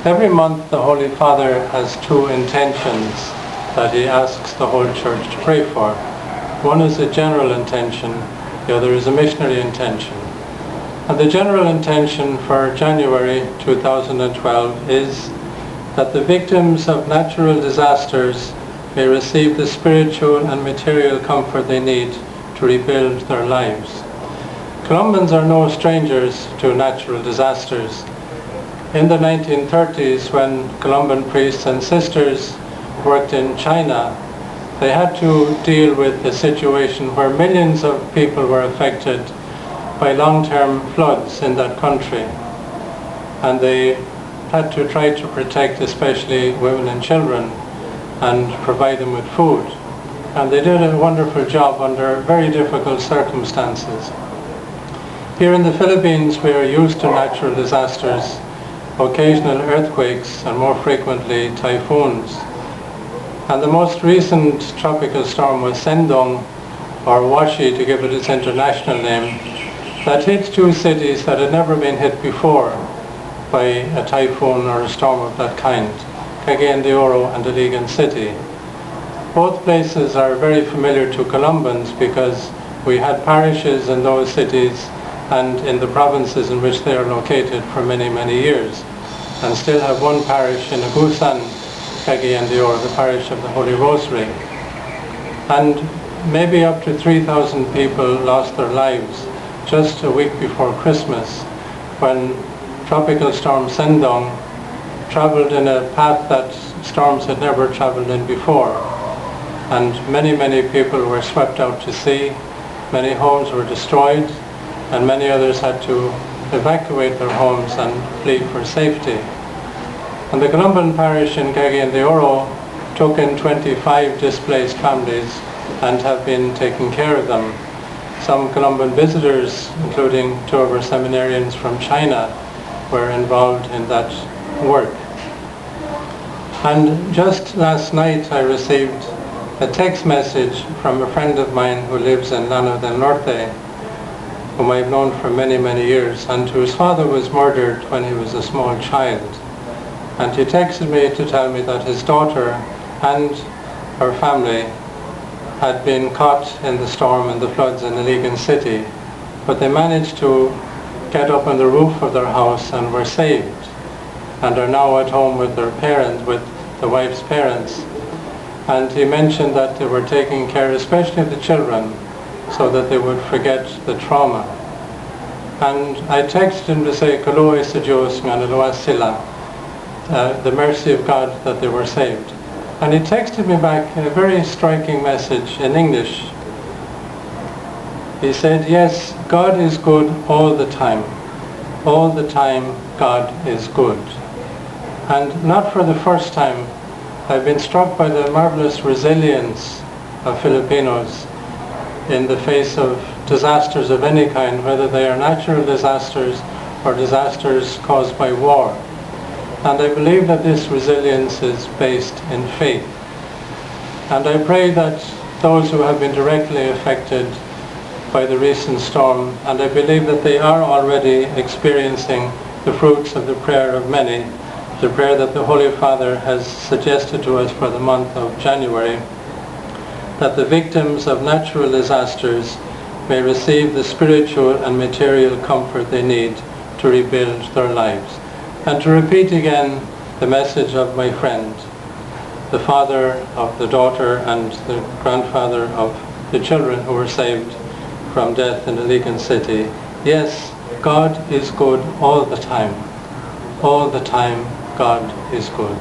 Every month the Holy Father has two intentions that he asks the whole Church to pray for. One is a general intention, the other is a missionary intention. And the general intention for January 2012 is that the victims of natural disasters may receive the spiritual and material comfort they need to rebuild their lives. Colombans are no strangers to natural disasters. In the 1930s, when Colombian priests and sisters worked in China, they had to deal with a situation where millions of people were affected by long-term floods in that country. And they had to try to protect especially women and children and provide them with food. And they did a wonderful job under very difficult circumstances. Here in the Philippines, we are used to natural disasters, occasional earthquakes, and more frequently typhoons. And the most recent tropical storm was Sendong, or Washi to give it its international name, that hit two cities that had never been hit before by a typhoon or a storm of that kind, Cagayan de Oro and Iligan City. Both places are very familiar to Colombans because we had parishes in those cities and in the provinces in which they are located for many, many years, and still have one parish in Agusan, Cagayan de Oro, the parish of the Holy Rosary. And maybe up to 3,000 people lost their lives just a week before Christmas, when Tropical Storm Sendong traveled in a path that storms had never traveled in before. And many, many people were swept out to sea, many homes were destroyed, and many others had to evacuate their homes and flee for safety. And the Colombian parish in Cagayan de Oro took in 25 displaced families and have been taking care of them. Some Colombian visitors, including two of our seminarians from China, were involved in that work. And just last night I received a text message from a friend of mine who lives in Llano del Norte, whom I've known for many, many years, and whose father was murdered when he was a small child. And he texted me to tell me that his daughter and her family had been caught in the storm and the floods in Iligan City, but they managed to get up on the roof of their house and were saved, and are now at home with their parents, with the wife's parents. And he mentioned that they were taking care especially of the children so that they would forget the trauma. And I texted him to say, "Kaloy sa Diyos nga naluwas sila," the mercy of God that they were saved. And he texted me back a very striking message in English. He said, "Yes, God is good all the time. All the time God is good." And not for the first time, I've been struck by the marvelous resilience of Filipinos in the face of disasters of any kind, whether they are natural disasters or disasters caused by war. And I believe that this resilience is based in faith. And I pray that those who have been directly affected by the recent storm, and I believe that they are already experiencing the fruits of the prayer of many, the prayer that the Holy Father has suggested to us for the month of January, that the victims of natural disasters may receive the spiritual and material comfort they need to rebuild their lives. And to repeat again the message of my friend, the father of the daughter and the grandfather of the children who were saved from death in Iligan City. Yes, God is good all the time. All the time God is good.